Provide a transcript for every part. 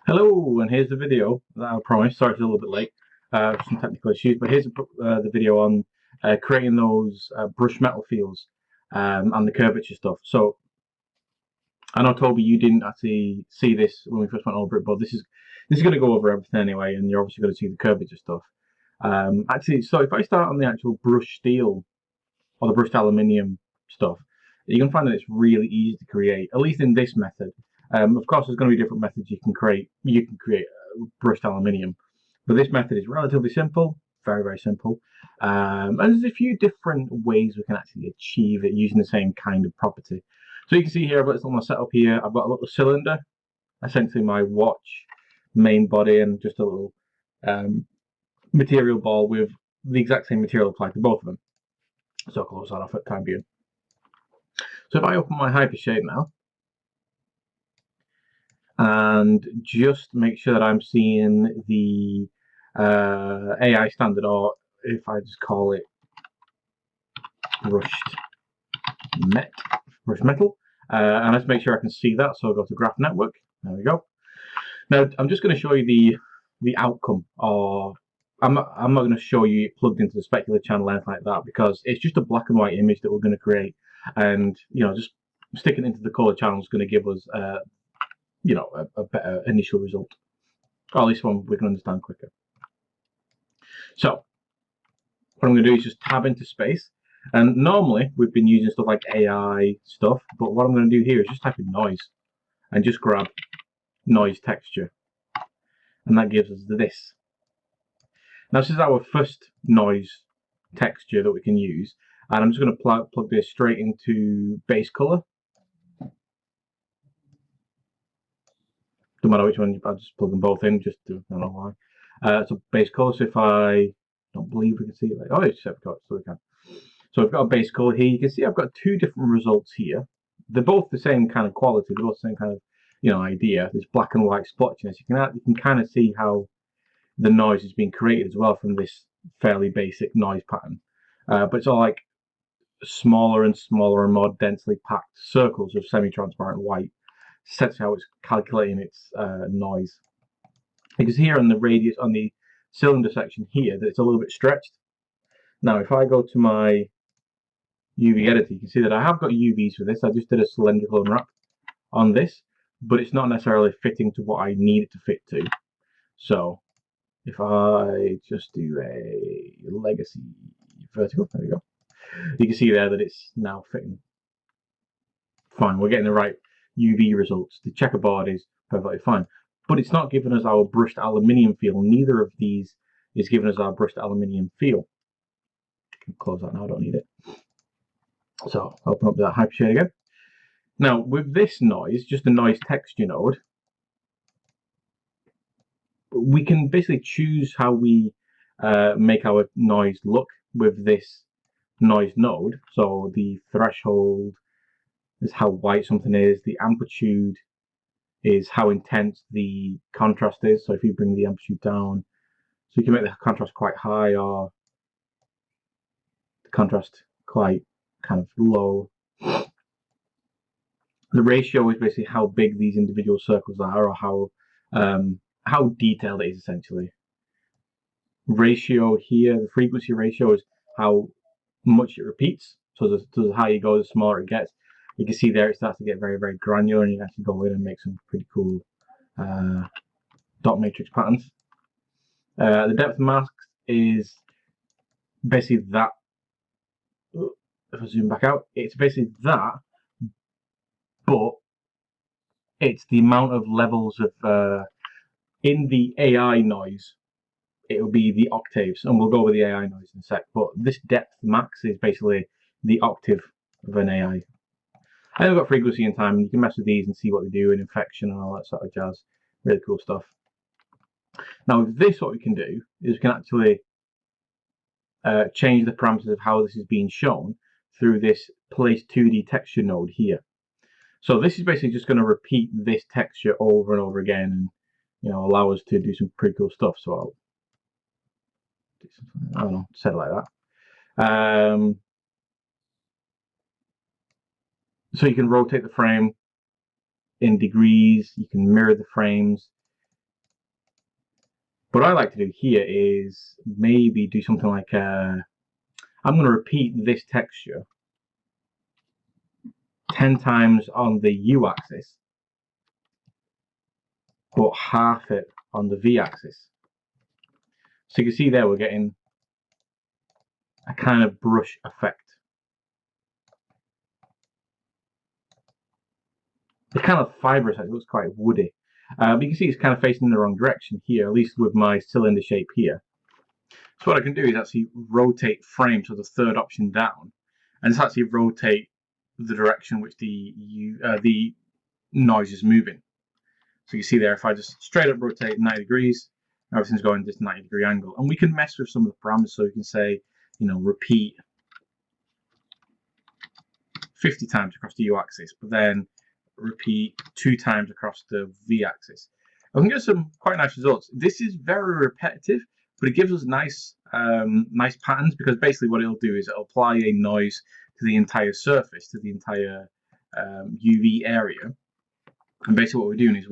Hello, and here's the video that I promised. Sorry it's a little bit late, some technical issues, but here's the video on creating those brush metal fields and the curvature stuff. So I know, Toby, you didn't actually see this when we first went over it, but this is going to go over everything anyway, and you're obviously going to see the curvature stuff. So if I start on the actual brush steel or the brushed aluminium stuff, you can find that it's really easy to create, at least in this method. Of course, there's going to be different methods you can create. You can create brushed aluminium, but this method is relatively simple, very, very simple. And there's a few different ways we can actually achieve it using the same kind of property. So you can see here, I've got this little setup here. I've got a little cylinder, essentially my watch main body, and just a little material ball with the exact same material applied to both of them. So I'll close that off at time being. So if I open my Hypershade now, and just make sure that I'm seeing the AI standard, or if I just call it brushed metal, and let's make sure I can see that. So I'll go to Graph Network. There we go. Now I'm just going to show you the outcome, or I'm not going to show you it plugged into the specular channel or anything like that, because it's just a black and white image that we're going to create, and just sticking it into the color channel is going to give us a better initial result, or at least one we can understand quicker. So what I'm going to do is just tab into space, and normally we've been using stuff like AI stuff, but what I'm going to do here is just type in noise and just grab noise texture, and that gives us this. Now this is our first noise texture that we can use, and I'm just going to plug this straight into base color. Don't matter which one, I just plug them both in, just to, I don't know why. So base color, so if I don't believe we can see it, like, oh, it's separate color, so we can. So I've got a base color here. You can see I've got two different results here. They're both the same kind of quality, they're both the same kind of idea. This black and white splotchiness. You can kind of see how the noise is being created as well from this fairly basic noise pattern. But it's all like smaller and smaller and more densely packed circles of semi-transparent white. Sets how it's calculating its noise. Because here on the radius, on the cylinder section here, that it's a little bit stretched. Now if I go to my UV editor, you can see that I have got UVs for this. I just did a cylindrical unwrap on this, but it's not necessarily fitting to what I need it to fit to. So if I just do a legacy vertical, there we go. You can see there that it's now fitting fine. We're getting the right UV results. The checkerboard is perfectly fine, but it's not giving us our brushed aluminium feel. Neither of these is giving us our brushed aluminium feel. Close that now, I don't need it. So open up that Hypershade again. Now with this noise, just the noise texture node, we can basically choose how we make our noise look with this noise node. So the threshold is how white something is, the amplitude is how intense the contrast is. So if you bring the amplitude down, so you can make the contrast quite high or the contrast quite kind of low. The ratio is basically how big these individual circles are, or how detailed it is essentially. Ratio here, the frequency ratio is how much it repeats. So the higher you go, the smaller it gets. You can see there it starts to get very, very granular, and you can actually go in and make some pretty cool dot matrix patterns. The depth mask is basically that. If I zoom back out, it's basically that, but it's the amount of levels of in the AI noise. It will be the octaves, and we'll go over the AI noise in a sec. But this depth max is basically the octave of an AI. And then we've got frequency and time, and you can mess with these and see what they do in inflection and all that sort of jazz. Really cool stuff. Now with this, what we can do is we can actually change the parameters of how this is being shown through this place 2D texture node here. So this is basically just going to repeat this texture over and over again, and allow us to do some pretty cool stuff. So I'll do something, I don't know, set it like that. So you can rotate the frame in degrees, you can mirror the frames, what I like to do here is maybe do something like I'm going to repeat this texture 10 times on the U-axis, but half it on the V-axis. So you can see there we're getting a kind of brush effect. It's kind of fibrous, it looks quite woody. But you can see it's kind of facing in the wrong direction here, at least with my cylinder shape here. So what I can do is actually rotate frame, so the third option down, and just actually rotate the direction which the noise is moving. So you see there, if I just straight up rotate 90 degrees, everything's going this 90-degree angle. And we can mess with some of the parameters, so you can say, you know, repeat 50 times across the U-axis, but then repeat 2 times across the V-axis. I can get some quite nice results. This is very repetitive, but it gives us nice nice patterns, because basically what it'll do is it'll apply a noise to the entire surface, to the entire UV area. And basically what we're doing is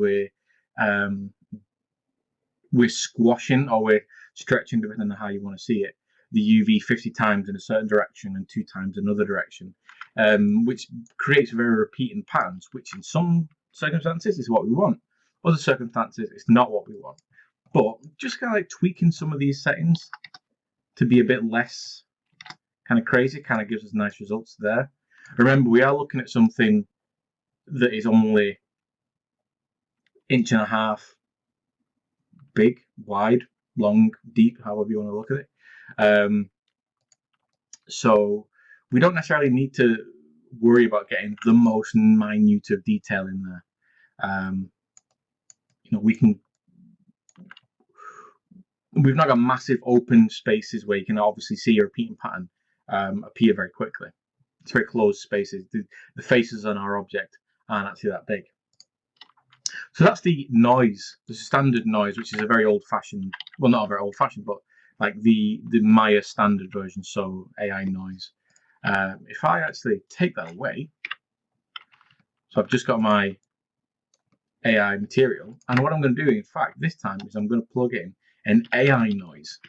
we're squashing, or we're stretching, depending on how you want to see it, the UV 50 times in a certain direction and 2 times another direction, which creates very repeating patterns, which in some circumstances is what we want. Other circumstances it's not what we want. But just kind of like tweaking some of these settings to be a bit less kind of crazy kind of gives us nice results there. Remember, we are looking at something that is only 1.5 inches big, wide, long, deep, however you want to look at it. So we don't necessarily need to worry about getting the most minute of detail in there. You know, we've not got massive open spaces where you can obviously see a repeating pattern appear very quickly. It's very closed spaces. The faces on our object aren't actually that big. So that's the noise, the standard noise, which is a very old-fashioned, well, not a very old-fashioned, but like the Maya standard version, so AI noise. If I actually take that away, so I've just got my AI material, and what I'm going to do, in fact, this time is I'm going to plug in an AI noise,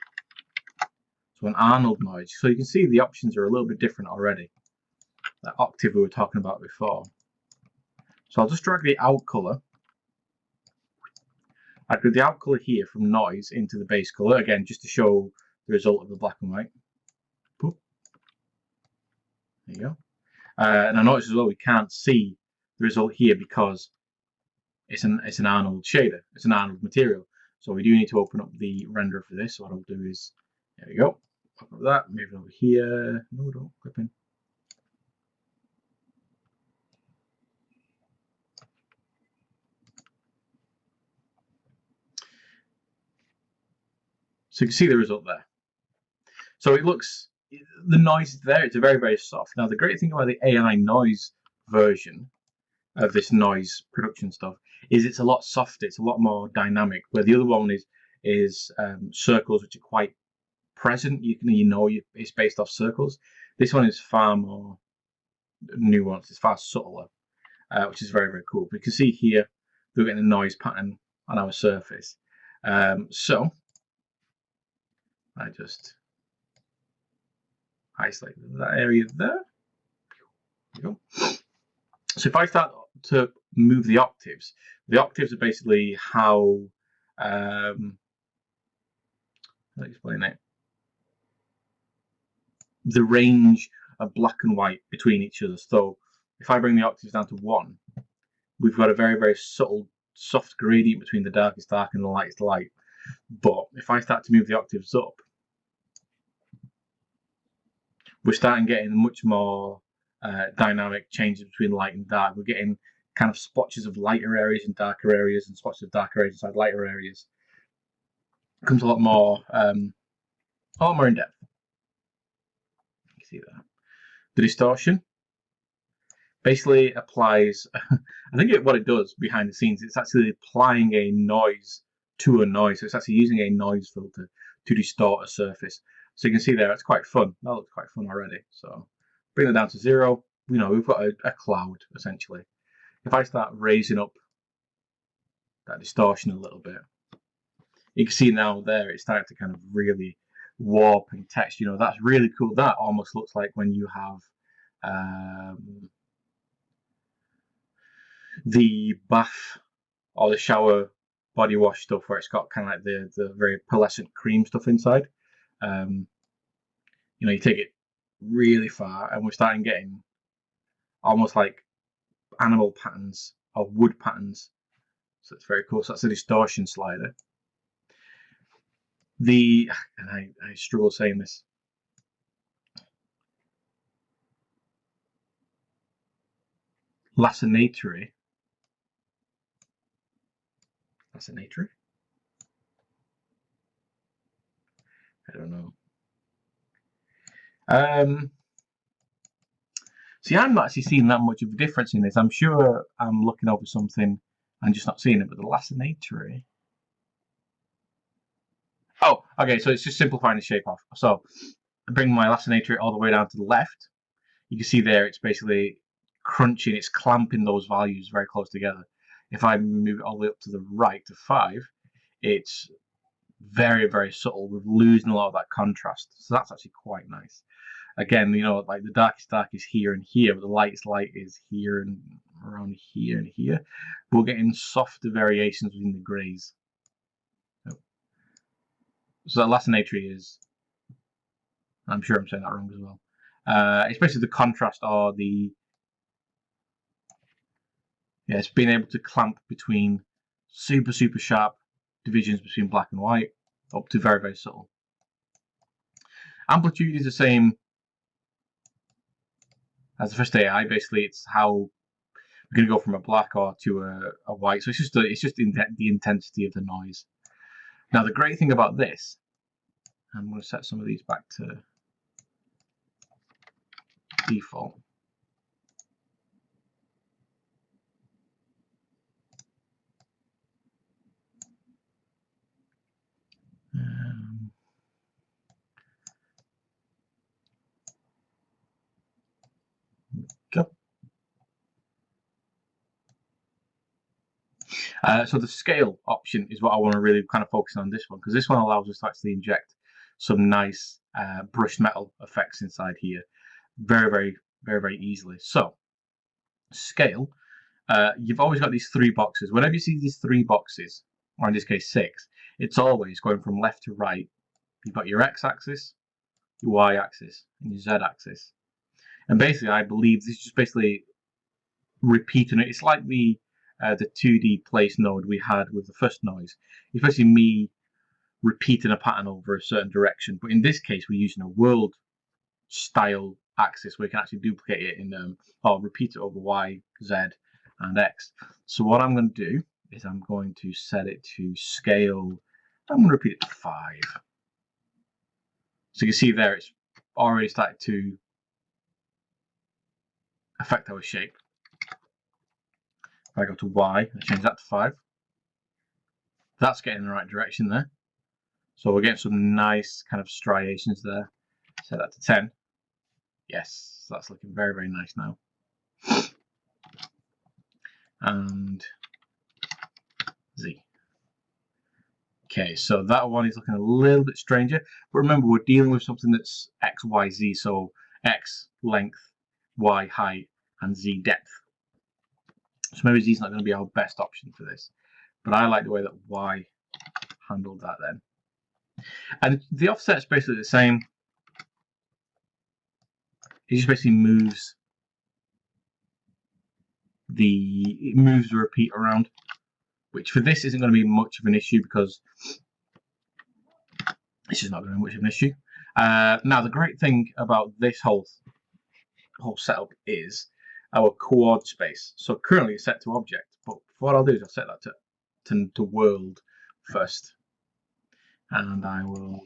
so an Arnold noise. So you can see the options are a little bit different already. That octave we were talking about before. So I'll just drag the out color. I'd go the out color here from noise into the base color, again, just to show the result of the black and white. Boop. There you go. And I notice as well we can't see the result here because it's an Arnold shader, it's an Arnold material. So we do need to open up the renderer for this. So what I'll do is, there we go, open up that, move it over here. No, don't clip in. So you can see the result there. So it looks, the noise is there, it's very, very soft. Now the great thing about the AI noise version of this noise production stuff is it's a lot softer, it's a lot more dynamic, where the other one is circles, which are quite present. You know it's based off circles. This one is far more nuanced, it's far subtler, which is very, very cool. We can see here we're getting a noise pattern on our surface. So I just isolate that area there. There we go. So if I start to move the octaves are basically how I'll explain it. The range of black and white between each other. So if I bring the octaves down to 1, we've got a very, very subtle, soft gradient between the darkest dark and the lightest light. But if I start to move the octaves up, we're starting getting much more dynamic changes between light and dark. We're getting kind of splotches of lighter areas and darker areas, and splotches of darker areas inside lighter areas. It becomes a lot more in depth. You can see that. The distortion basically applies, I think what it does behind the scenes, it's actually applying a noise to a noise. So it's actually using a noise filter to distort a surface. So you can see there, it's quite fun. That looks quite fun already. So bring that down to 0. You know, we've got a cloud essentially. If I start raising up that distortion a little bit, You can see now there it's starting to kind of really warp and text. You know, that's really cool. That almost looks like when you have the bath or the shower body wash stuff where it's got kind of like the very pearlescent cream stuff inside. You know, you take it really far and we're starting getting almost like animal patterns or wood patterns. So it's very cool. So that's a distortion slider. And I struggle saying this. Lacinatory. Lacinatory? I don't know. See, I'm not actually seeing that much of a difference in this. I'm sure I'm looking over something and just not seeing it, but the lacinatory. Oh, okay, so it's just simplifying the shape off. So I bring my lacinatory all the way down to the left. You can see there it's basically crunching, it's clamping those values very close together. If I move it all the way up to the right to 5, it's very, very subtle. We're losing a lot of that contrast. So that's actually quite nice. Again, you know, like the darkest dark is here and here, but the lightest light is here and around here and here. We're getting softer variations within the greys. So that lacinatory is, I'm sure I'm saying that wrong as well. Especially the contrast or the, yeah, it's being able to clamp between super, super sharp divisions between black and white up to very, very subtle. Amplitude is the same as the first AI. Basically, it's how we're going to go from a black or to a white. So it's just the intensity of the noise. Now, the great thing about this, I'm going to set some of these back to default. Go. So the scale option is what I want to really kind of focus on this one, because this one allows us to actually inject some nice brushed metal effects inside here very, very, very, very easily. So scale, you've always got these 3 boxes. Whenever you see these 3 boxes, or in this case 6, it's always going from left to right. You've got your x-axis, your y-axis, and your z-axis. And basically, I believe this is just basically repeating it. It's like the 2D place node we had with the first noise. It's basically me repeating a pattern over a certain direction. But in this case, we're using a world style axis where we can actually duplicate it in or repeat it over y, z, and x. So what I'm going to do is I'm going to set it to scale. I'm going to repeat it to 5. So you can see there it's already started to affect our shape. If I go to y, I change that to 5. That's getting in the right direction there. So we're getting some nice kind of striations there. Set that to 10. Yes, that's looking very, very nice now. And Z. Okay, so that one is looking a little bit stranger. But remember, we're dealing with something that's X, Y, Z. So X length, Y height, and Z depth. So maybe Z is not going to be our best option for this. But I like the way that Y handled that then. And the offset is basically the same. It just basically moves the repeat around, which for this isn't going to be much of an issue because it's just not going to be much of an issue. Now the great thing about this whole setup is our coord space. So currently it's set to object, but what I'll do is I'll set that to world first, and I will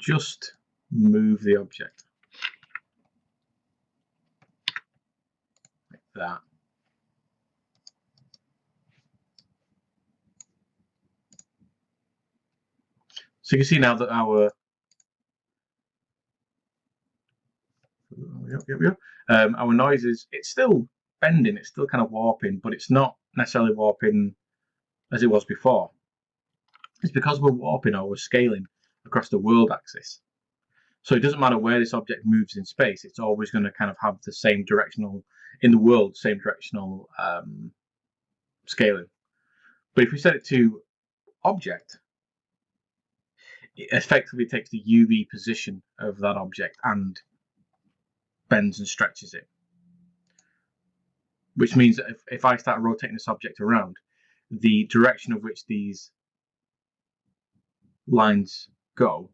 just move the object like that. So you can see now that our our noise is, it's still bending, it's still kind of warping, but it's not necessarily warping as it was before. It's because we're warping or we're scaling across the world axis. So it doesn't matter where this object moves in space, it's always going to kind of have the same directional, in the world, same directional scaling. But if we set it to object, it effectively takes the UV position of that object and bends and stretches it. Which means that if I start rotating this object around, the direction of which these lines go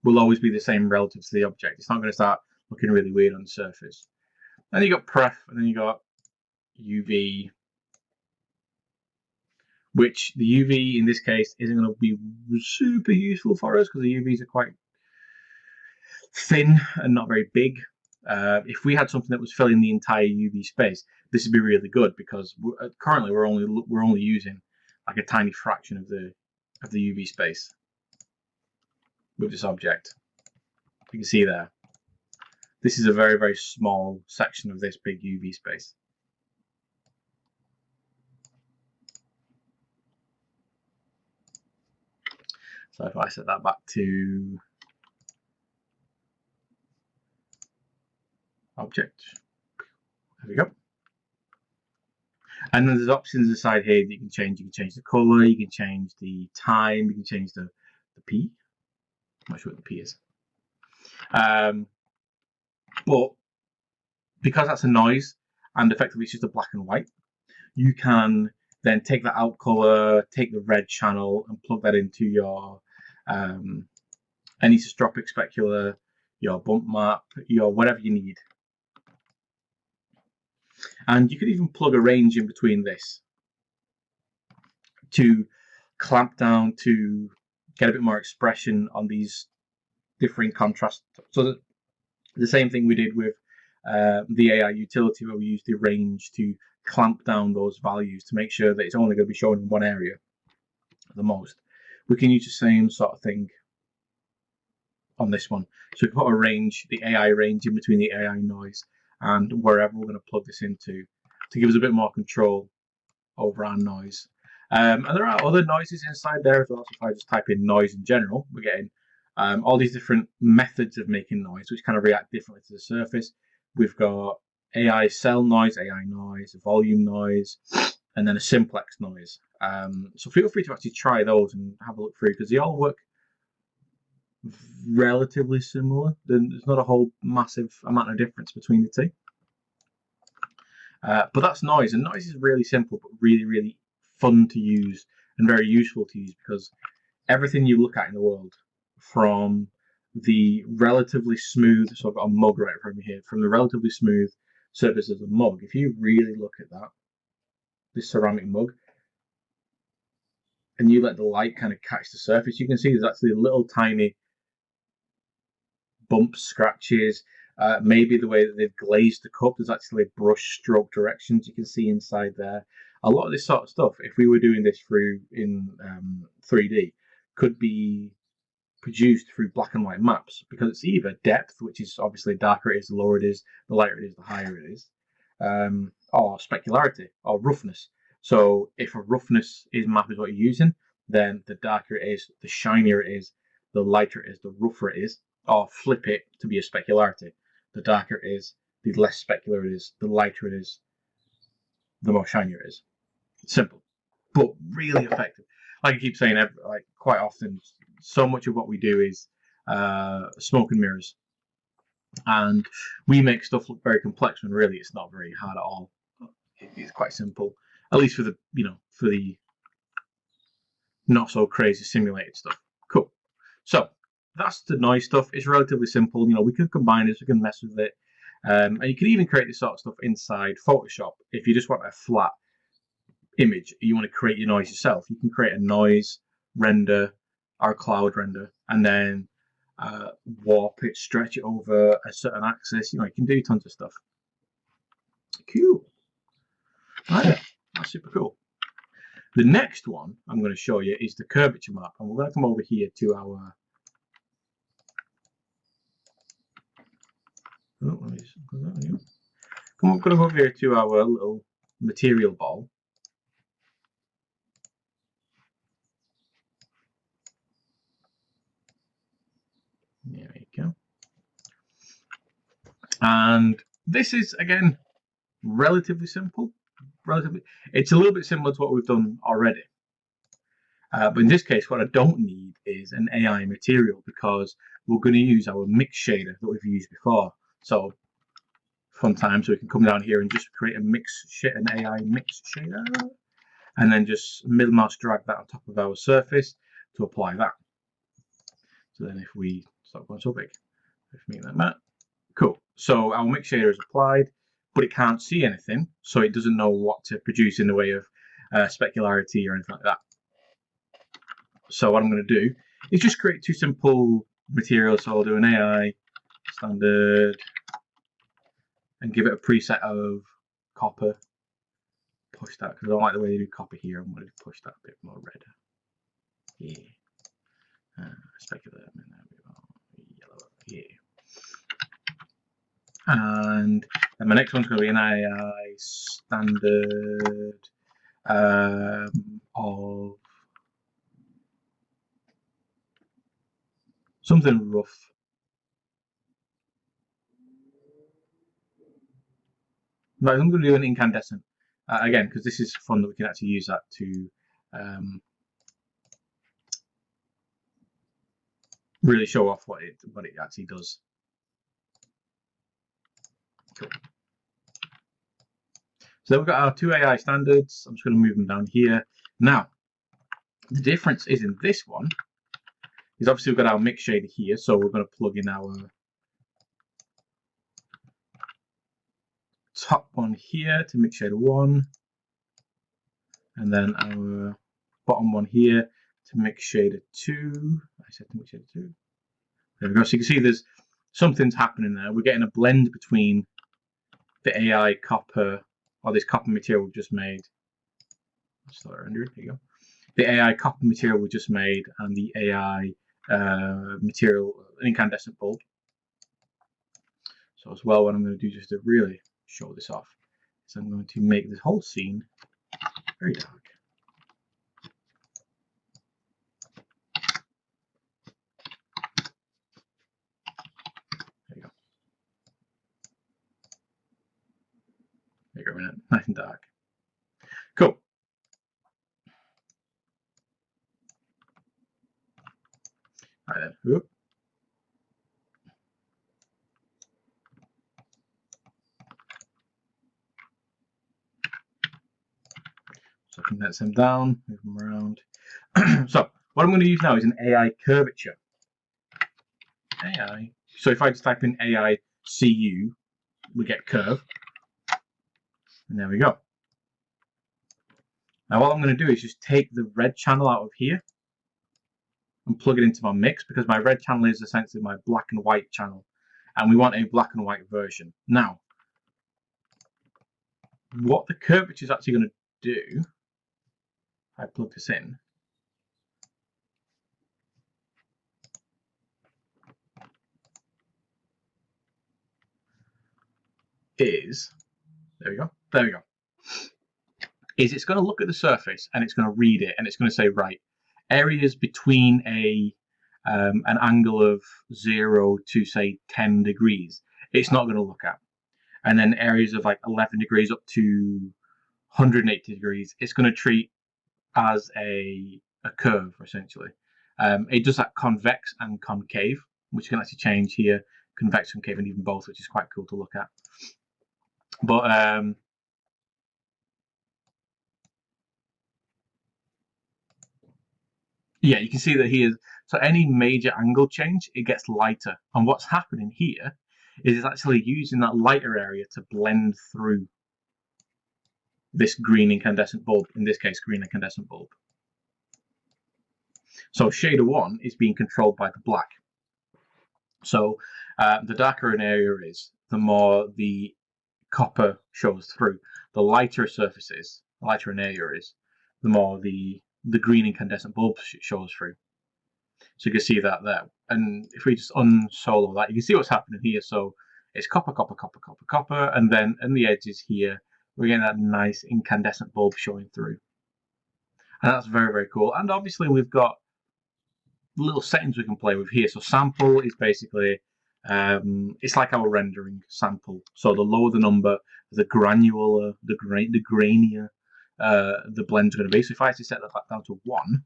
will always be the same relative to the object. It's not going to start looking really weird on the surface. Then you got pref, and then you got UV, which the UV in this case isn't going to be super useful for us because the UVs are quite thin and not very big. If we had something that was filling the entire UV space, this would be really good because currently we're only using like a tiny fraction of the UV space with this object. You can see there. This is a very, very small section of this big UV space. So if I set that back to object, there we go. And then there's options inside here that you can change. You can change the color, you can change the time, you can change the P. I'm not sure what the P is. But because that's a noise and effectively it's just a black and white, you can then take that out color, take the red channel and plug that into your anisotropic specular, your bump map, your whatever you need. And you could even plug a range in between this to clamp down to get a bit more expression on these differing contrasts. So the same thing we did with the AI utility, where we used the range to clamp down those values to make sure that it's only going to be shown in one area the most. We can use the same sort of thing on this one. So we put a range, the AI range, in between the AI noise and wherever we're going to plug this into to give us a bit more control over our noise. And there are other noises inside there as well. So if I just type in noise in general, we're getting all these different methods of making noise, which kind of react differently to the surface. We've got AI cell noise, AI noise, volume noise, and then a simplex noise. So feel free to actually try those and have a look through because they all work relatively similar. There's not a whole massive amount of difference between the two. But that's noise, and noise is really simple but really, really fun to use and very useful to use because everything you look at in the world, from the relatively smooth, so I've got a mug right from here, from the relatively smooth surface of the mug, if you really look at that, this ceramic mug, and you let the light kind of catch the surface, you can see there's actually little tiny bumps, scratches, maybe the way that they've glazed the cup, there's actually brush stroke directions you can see inside there. A lot of this sort of stuff, if we were doing this through in 3D, could be produced through black and white maps because it's either depth, which is obviously darker it is, the lower it is, the lighter it is, the higher it is, or specularity or roughness. So if a roughness map is what you're using, then the darker it is, the shinier it is, the lighter it is, the rougher it is. Or flip it to be a specularity. The darker it is, the less specular it is, the lighter it is, the more shinier it is. Simple, but really effective. Like I keep saying, like quite often, so much of what we do is smoke and mirrors, and we make stuff look very complex when really it's not very hard at all. It's quite simple, at least for the for the not so crazy simulated stuff. Cool. So that's the noise stuff. It's relatively simple. We can combine this, we can mess with it, and you can even create this sort of stuff inside Photoshop. If you just want a flat image, you want to create your noise yourself, you can create a noise render or a cloud render, and then warp it, stretch it over a certain axis. You can do tons of stuff. Cool. Right, that's super cool. The next one I'm going to show you is the curvature map, and we're going to come over here to our I'm going to go over here to our little material ball. And this is, again, relatively simple. It's a little bit similar to what we've done already. But in this case, what I don't need is an AI material because we're going to use our mix shader that we've used before. So, fun time, so we can come down here and just create an AI mix shader, and then just middle mouse drag that on top of our surface to apply that. So then if we stop going so big, if we make that matte, cool. So our mix shader is applied, but it can't see anything, so it doesn't know what to produce in the way of specularity or anything like that. So what I'm going to do is just create two simple materials. So I'll do an AI standard and give it a preset of copper. Push that because I don't like the way they do copper here. I'm going to push that a bit more red. Yeah. Specular. Yellow. Yeah. And then my next one's going to be an AI standard of something rough. Right, I'm going to do an incandescent again because this is fun that we can actually use that to really show off what it actually does. Cool. So then we've got our two AI standards. I'm just going to move them down here. Now, the difference is in this one is obviously we've got our mix shader here, so we're going to plug in our top one here to mix shader 1, and then our bottom one here to mix shader 2. I said to mix shader 2. There we go. So you can see there's something's happening there. We're getting a blend between the AI copper, or this copper material we just made. Start rendering. There you go. The AI copper material we just made and the AI material, incandescent bulb. So as well, what I'm going to do just to really show this off is I'm going to make this whole scene very dark. There you go. There you go, nice and dark. Cool. All right then. Whoop. So I can let them down, move them around. So what I'm going to use now is an aiCurvature. AI. So if I just type in aiCu, we get curve. And there we go. Now what I'm going to do is just take the red channel out of here and plug it into my mix because my red channel is essentially my black and white channel. And we want a black and white version. Now, what the curvature is actually going to do, if I plug this in, is, there we go, is it's going to look at the surface and it's going to read it and it's going to say, right, areas between an angle of 0 to say 10 degrees, it's not going to look at. And then areas of like 11 degrees up to 180 degrees, it's going to treat as a curve essentially. It does that convex and concave, which you can actually change here, convex, concave, and even both, which is quite cool to look at. But yeah, you can see that here, so any major angle change, it gets lighter. And what's happening here is it's actually using that lighter area to blend through this green incandescent bulb, in this case, green incandescent bulb. So shader 1 is being controlled by the black. So the darker an area is, the more the copper shows through. The lighter a surface is, the lighter an area is, the more the green incandescent bulb shows through. So you can see that there. And if we just unsolo that, you can see what's happening here. So it's copper, copper, copper, copper, copper, and then in the edges here, we're getting that nice incandescent bulb showing through. And that's very, very cool. And obviously we've got little settings we can play with here. So sample is basically It's like our rendering sample. So the lower the number, the granular, the grainier the blend's going to be. So if I actually set that back down to 1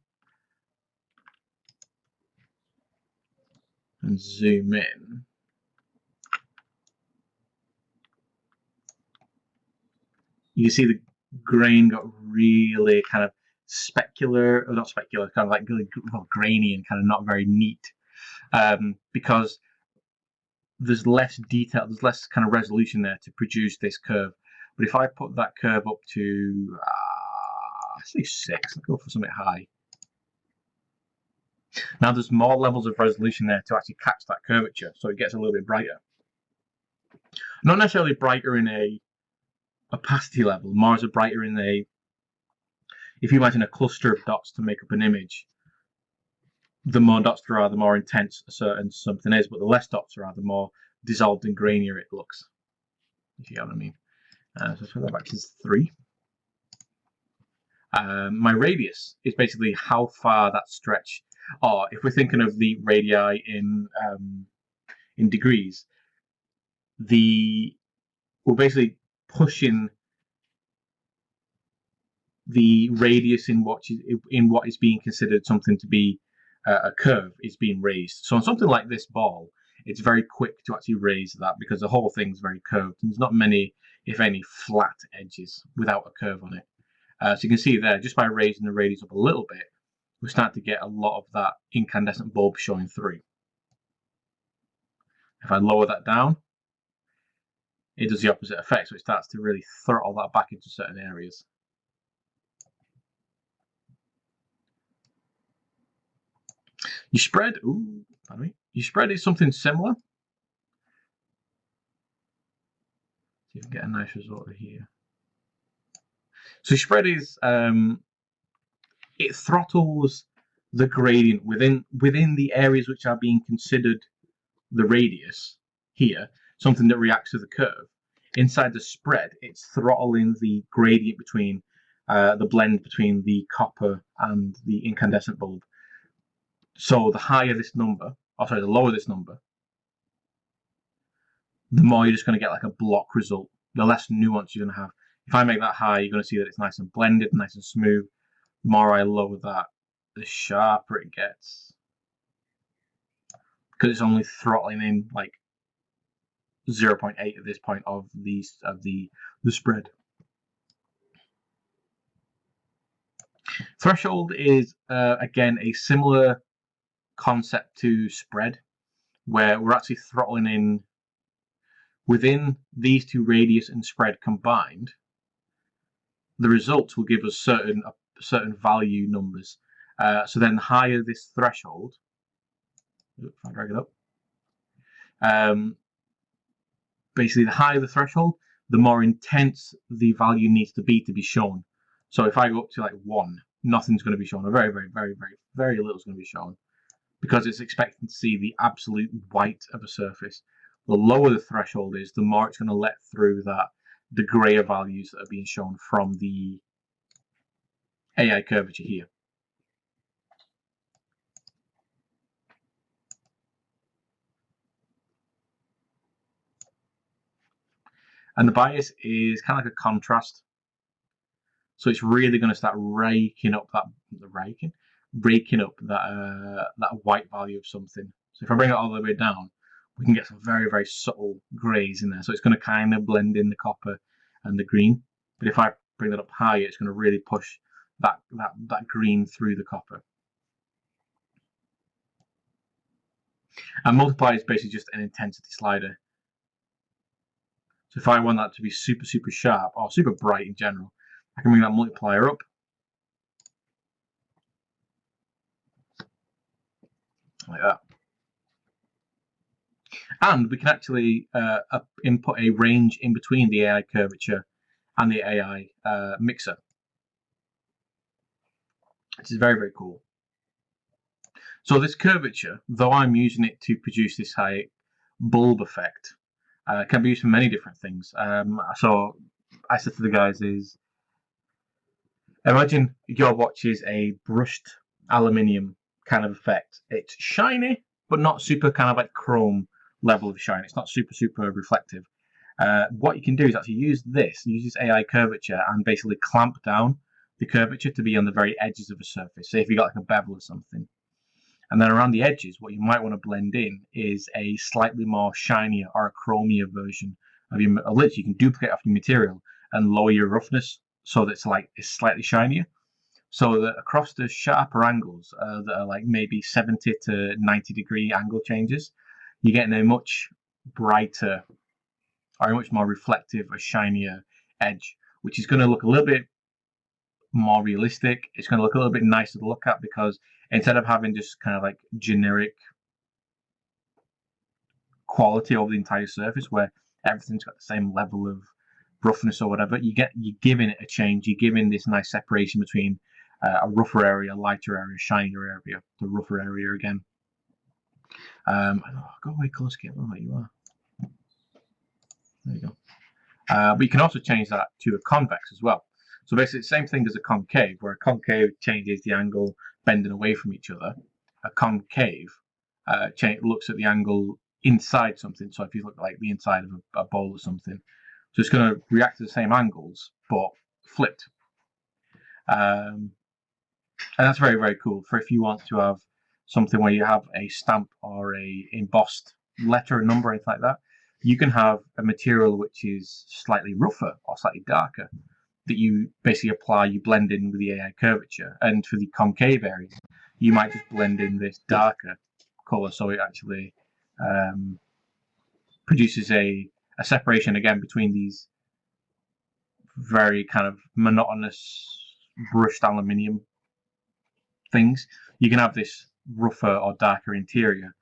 and zoom in, you see the grain got really kind of specular, or not specular, kind of like really grainy and kind of not very neat, because there's less detail, there's less kind of resolution there to produce this curve. But if I put that curve up to, say 6, let's go for something high. Now there's more levels of resolution there to actually catch that curvature, so it gets a little bit brighter. Not necessarily brighter in a opacity level, more as a brighter in a, if you imagine a cluster of dots to make up an image, the more dots there are, the more intense a certain something is, but the less dots there are, the more dissolved and grainier it looks, if you get what I mean. So let's put that back to 3. My radius is basically how far that stretch, or if we're thinking of the radii in degrees, we're basically pushing the radius in what is being considered something to be a curve is being raised. So on something like this ball, it's very quick to actually raise that because the whole thing's very curved. And there's not many, if any, flat edges without a curve on it. So you can see there, just by raising the radius up a little bit, we start to get a lot of that incandescent bulb showing through. If I lower that down, it does the opposite effect, so it starts to really throttle that back into certain areas. Your spread, your spread is something similar. See if we can get a nice result here. So spread is it throttles the gradient within the areas which are being considered the radius here, something that reacts to the curve. Inside the spread, it's throttling the gradient between the blend between the copper and the incandescent bulb. So the higher this number, or sorry, the lower this number, the more you're just going to get like a block result. The less nuance you're going to have. If I make that high, you're going to see that it's nice and blended, nice and smooth. The more I lower that, the sharper it gets. Because it's only throttling in like 0.8 at this point of the spread. Threshold is again a similar concept to spread, where we're actually throttling in within these two, radius and spread combined. The results will give us certain value numbers. So then the higher this threshold, if I drag it up, basically the higher the threshold, the more intense the value needs to be shown. So if I go up to like 1, nothing's going to be shown, or very little is going to be shown, because it's expecting to see the absolute white of a surface. The lower the threshold is, the more it's going to let through the grayer values that are being shown from the aiCurvature here. And the bias is kind of like a contrast. So it's really going to start raking up that white value of something. So if I bring it all the way down, we can get some very subtle greys in there. So it's going to kind of blend in the copper and the green. But if I bring that up higher, it's going to really push that green through the copper. And multiply is basically just an intensity slider. So if I want that to be super sharp or super bright in general, I can bring that multiplier up. Like that. And we can actually input a range in between the aiCurvature and the AI mixer, which is very cool. So this curvature, though I'm using it to produce this high bulb effect, can be used for many different things. So I said to the guys is, imagine your watch is a brushed aluminium kind of effect. It's shiny, but not super kind of like chrome, level of shine. It's not super reflective. What you can do is actually use this aiCurvature and basically clamp down the curvature to be on the very edges of a surface. Say if you got like a bevel or something, and then around the edges, what you might want to blend in is a slightly more shinier or a chromier version of your. Literally, you can duplicate off your material and lower your roughness so that it's slightly shinier. So that across the sharper angles that are like maybe 70 to 90 degree angle changes, you're getting a much brighter or a much more reflective or shinier edge, which is going to look a little bit more realistic. It's going to look a little bit nicer to look at because instead of having just kind of like generic quality over the entire surface where everything's got the same level of roughness or whatever, you're giving it a change. You're giving this nice separation between a rougher area, lighter area, shinier area, the rougher area again. Go away, color scale. Oh, you are. There you go. But you can also change that to a convex as well. So basically, the same thing as a concave, where a concave changes the angle bending away from each other. A concave looks at the angle inside something. So if you look like the inside of a bowl or something, so it's going to react to the same angles, but flipped. And that's very cool for if you want to have something where you have a stamp or a embossed letter, a number, anything like that. You can have a material which is slightly rougher or slightly darker that you basically apply, you blend in with the aiCurvature. And for the concave areas, you might just blend in this darker color so it actually produces a separation again between these very kind of monotonous brushed aluminium things. You can have this rougher or darker interior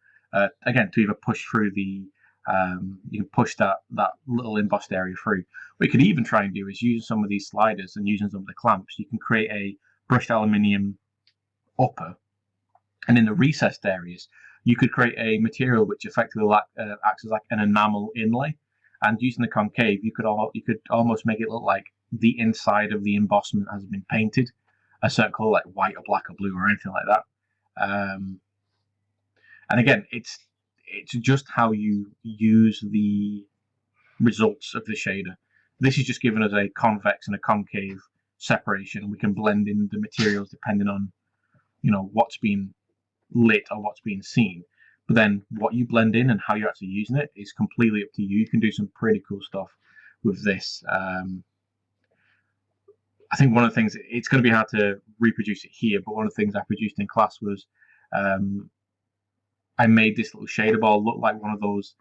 again to either push through the you can push that little embossed area through. What you could even try and do is using some of these sliders and using some of the clamps, you can create a brushed aluminium upper, and in the recessed areas you could create a material which effectively acts as like an enamel inlay, and using the concave you could almost make it look like the inside of the embossment has been painted a certain color, like white or black or blue or anything like that. And again, it's just how you use the results of the shader. This is just giving us a convex and a concave separation. We can blend in the materials depending on, what's being lit or what's being seen. But then what you blend in and how you're actually using it is completely up to you. You can do some pretty cool stuff with this. I think one of the things, it's going to be hard to reproduce it here, but one of the things I produced in class was I made this little shader ball look like one of those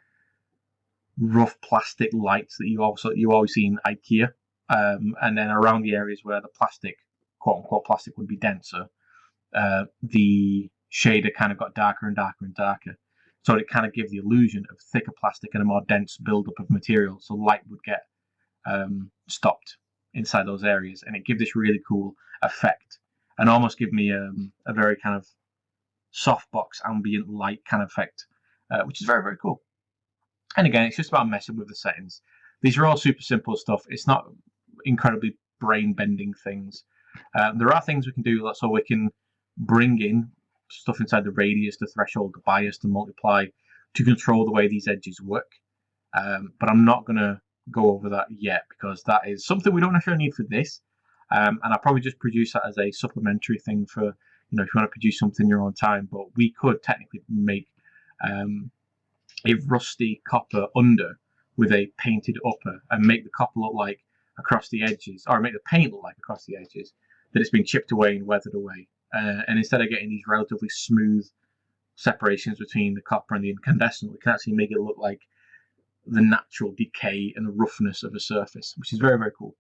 rough plastic lights that you always see in IKEA, and then around the areas where the plastic, quote unquote plastic, would be denser, the shader kind of got darker and darker and darker, so it kind of gave the illusion of thicker plastic and a more dense buildup of material, so light would get stopped inside those areas, and it gave this really cool effect and almost give me a very kind of softbox ambient light kind of effect, which is very cool. And again, it's just about messing with the settings. These are all super simple stuff. It's not incredibly brain bending things. There are things we can do, so we can bring in stuff inside the radius, the threshold, the bias, the multiply to control the way these edges work. But I'm not going to go over that yet because that is something we don't necessarily need for this. And I'll probably just produce that as a supplementary thing for, if you want to produce something in your own time. But we could technically make a rusty copper under with a painted upper and make the copper look like across the edges, or make the paint look like across the edges that it's been chipped away and weathered away. And instead of getting these relatively smooth separations between the copper and the incandescent, we can actually make it look like the natural decay and the roughness of a surface, which is very cool.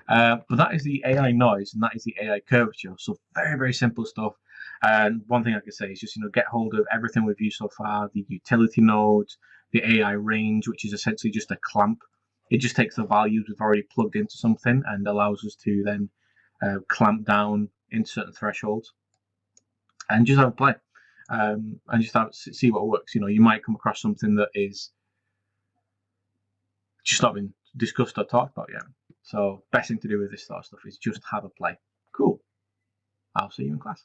But that is the AI noise and that is the aiCurvature. So very simple stuff. And one thing I could say is just get hold of everything we've used so far: the utility nodes, the AI range, which is essentially just a clamp. It just takes the values we've already plugged into something and allows us to then clamp down in certain thresholds and just have a play and just see what works. You might come across something that is just not been discussed or talked about yet. So best thing to do with this sort of stuff is just have a play. Cool. I'll see you in class.